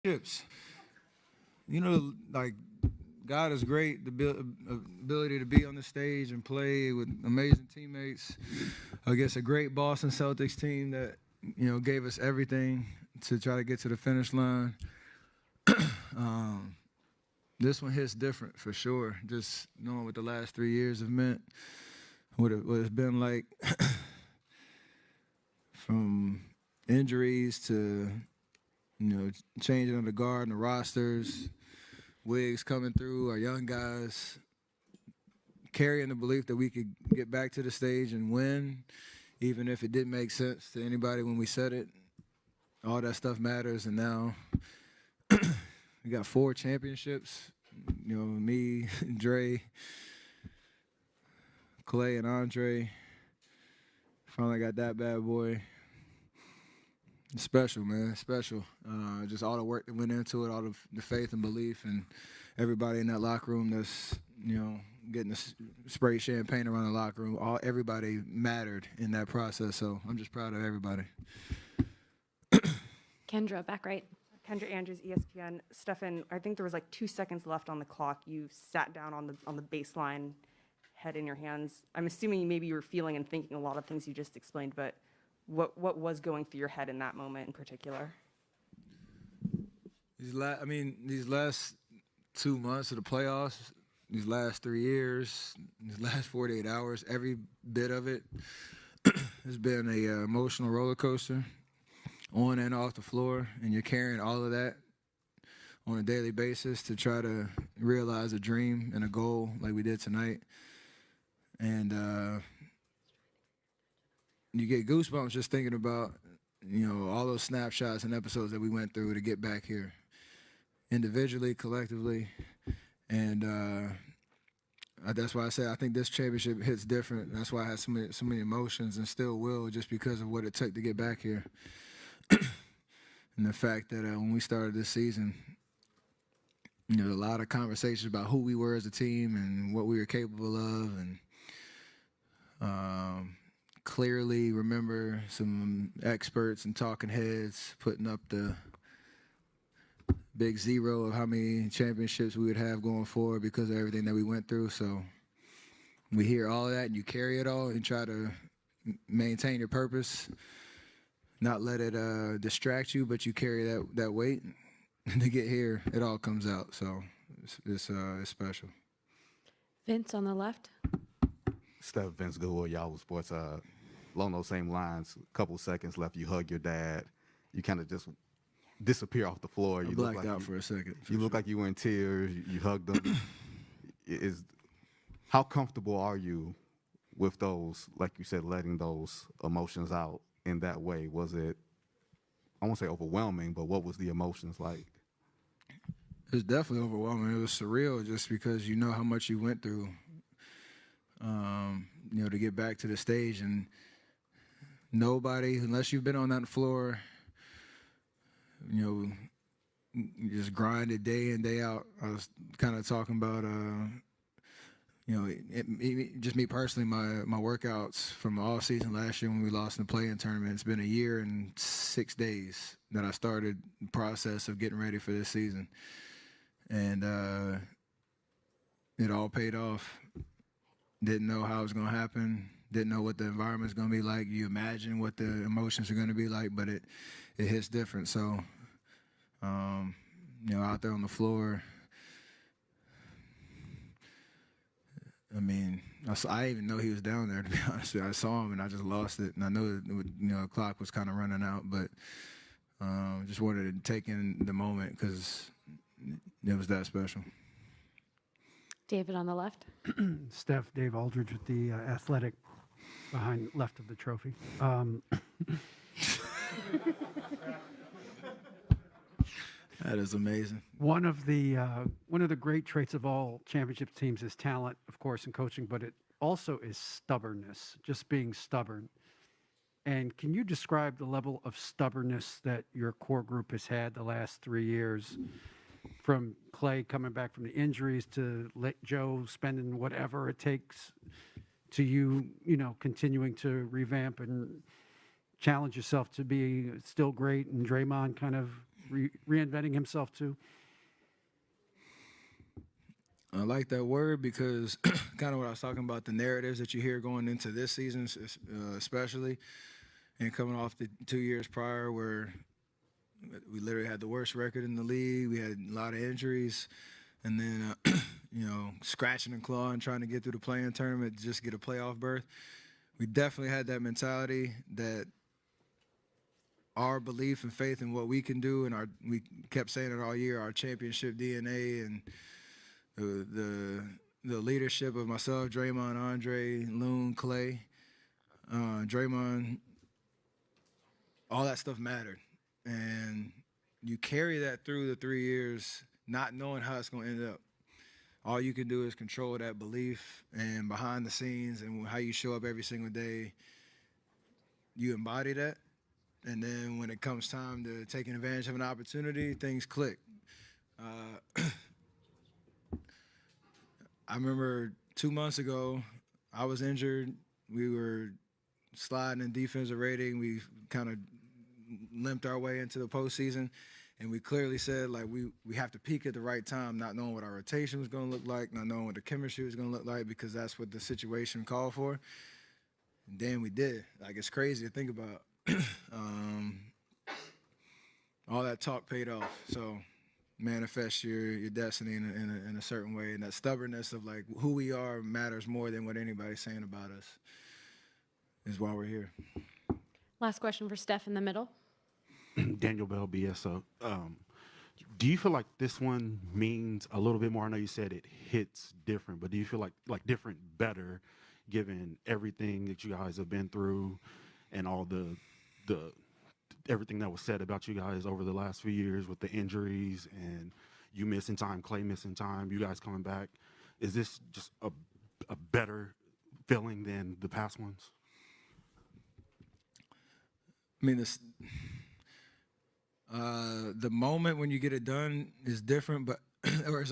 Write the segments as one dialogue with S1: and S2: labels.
S1: Chips. Like God is great. The ability to be on the stage and play with amazing teammates against a great Boston Celtics team that gave us everything to try to get to the finish line. Um, this one hits different for sure. Just knowing what the last 3 years have meant, what it's been like from injuries to changing of the guard and the rosters, Wigs coming through, our young guys carrying the belief that we could get back to the stage and win, even if it didn't make sense to anybody when we said it. All that stuff matters, and now we got 4 championships. Me, Dre, Clay, and Andre. Finally got that bad boy. It's special, man. Special. Just all the work that went into it, all the faith and belief, and everybody in that locker room that's getting to spray champagne around the locker room. Everybody mattered in that process. So I'm just proud of everybody.
S2: Kendra, back right.
S3: Kendra Andrews, ESPN. Stefan, I think there was like 2 seconds left on the clock. You sat down on the baseline, head in your hands. I'm assuming maybe you were feeling and thinking a lot of things you just explained, but what was going through your head in that moment in particular?
S1: These last 2 months of the playoffs, these last 3 years, these last 48 hours, every bit of it has been a emotional roller coaster, on and off the floor, and you're carrying all of that on a daily basis to try to realize a dream and a goal like we did tonight. And you get goosebumps just thinking about, all those snapshots and episodes that we went through to get back here, individually, collectively, and that's why I say I think this championship hits different. That's why I had so many emotions and still will, just because of what it took to get back here, and the fact that when we started this season, a lot of conversations about who we were as a team and what we were capable of, and clearly remember some experts and talking heads putting up the big zero of how many championships we would have going forward because of everything that we went through. So we hear all of that, and you carry it all and try to maintain your purpose, not let it distract you, but you carry that weight. To get here, it all comes out. So it's special.
S2: Vince on the left.
S4: Steph, Vince Goodwill, Yahoo Sports. Along those same lines, a couple seconds left, you hug your dad. You kind of just disappear off the floor.
S1: You blacked out for a second.
S4: You look like you were in tears. You hugged them. How comfortable are you with those, like you said, letting those emotions out in that way? Was it, I won't say overwhelming, but what was the emotions like?
S1: It was definitely overwhelming. It was surreal just because you know how much you went through, to get back to the stage. And nobody, unless you've been on that floor, you just grind it day in, day out. I was kind of talking about, just me personally, my workouts from the off season last year when we lost in the play-in tournament. It's been a year and 6 days that I started the process of getting ready for this season. And it all paid off. Didn't know how it was going to happen. Didn't know what the environment's going to be like. You imagine what the emotions are going to be like, but it hits different. So, out there on the floor, I didn't even know he was down there, to be honest with you. I saw him, and I just lost it. And I know the clock was kind of running out, but just wanted to take in the moment because it was that special.
S2: David on the left.
S5: Steph, Dave Aldridge with the Athletic behind left of the trophy.
S1: That is amazing.
S5: One of the great traits of all championship teams is talent, of course, in coaching, but it also is stubbornness, just being stubborn. And can you describe the level of stubbornness that your core group has had the last 3 years, from Clay coming back from the injuries to Joe spending whatever it takes, to you continuing to revamp and challenge yourself to be still great, and Draymond kind of reinventing himself too?
S1: I like that word because kind of what I was talking about, the narratives that you hear going into this season, especially, and coming off the 2 years prior where we literally had the worst record in the league. We had a lot of injuries. And then, scratching and clawing, trying to get through the play-in tournament to just get a playoff berth. We definitely had that mentality that our belief and faith in what we can do, and we kept saying it all year, our championship DNA and the leadership of myself, Draymond, Andre, Loon, Clay, Draymond, all that stuff mattered. And you carry that through the 3 years, not knowing how it's going to end up. All you can do is control that belief, and behind the scenes and how you show up every single day, you embody that. And then when it comes time to taking advantage of an opportunity, things click. I remember 2 months ago, I was injured. We were sliding in defensive rating. We kind of limped our way into the postseason. And we clearly said, like, we have to peak at the right time, not knowing what our rotation was going to look like, not knowing what the chemistry was going to look like, because that's what the situation called for. And then we did. Like, it's crazy to think about. All that talk paid off. So manifest your destiny in a certain way. And that stubbornness of, like, who we are matters more than what anybody's saying about us is why we're here.
S2: Last question for Steph in the middle.
S6: Daniel Bell, BSO. Do you feel like this one means a little bit more? I know you said it hits different, but do you feel like different better given everything that you guys have been through and all the everything that was said about you guys over the last few years with the injuries and you missing time, Clay missing time, you guys coming back? Is this just a better feeling than the past ones?
S1: I mean, the moment when you get it done is different, but or it's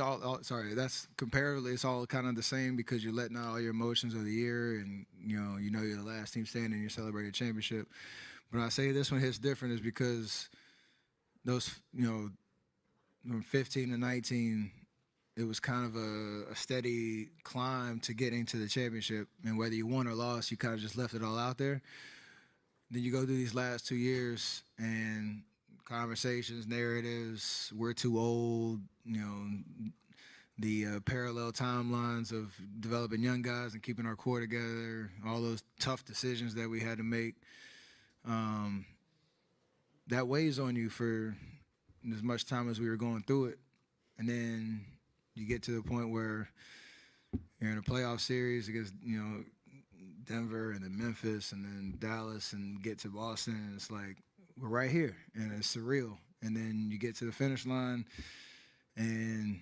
S1: that's comparatively, it's all kind of the same because you're letting out all your emotions of the year, and you know you're the last team standing, you're celebrating a championship. But I say this one hits different is because those, from 15 to 19, it was kind of a steady climb to getting to the championship, and whether you won or lost, you kind of just left it all out there. Then you go through these last 2 years and conversations, narratives, we're too old, the parallel timelines of developing young guys and keeping our core together, all those tough decisions that we had to make. That weighs on you for as much time as we were going through it. And then you get to the point where you're in a playoff series against, Denver and then Memphis and then Dallas and get to Boston, and it's like, we're right here, and it's surreal. And then you get to the finish line, and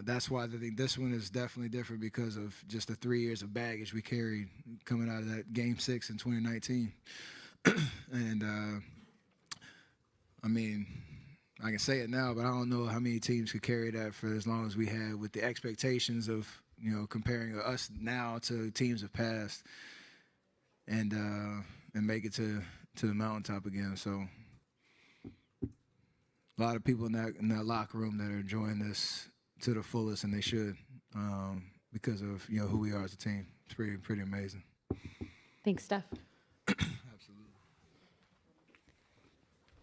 S1: that's why I think this one is definitely different because of just the 3 years of baggage we carried coming out of that Game 6 in 2019. And, I mean, I can say it now, but I don't know how many teams could carry that for as long as we had with the expectations of, comparing us now to teams of past and make it to the mountaintop again. So a lot of people in that locker room that are enjoying this to the fullest, and they should, because of who we are as a team. It's pretty amazing.
S2: Thanks, Steph.
S1: Absolutely.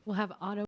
S2: We'll have auto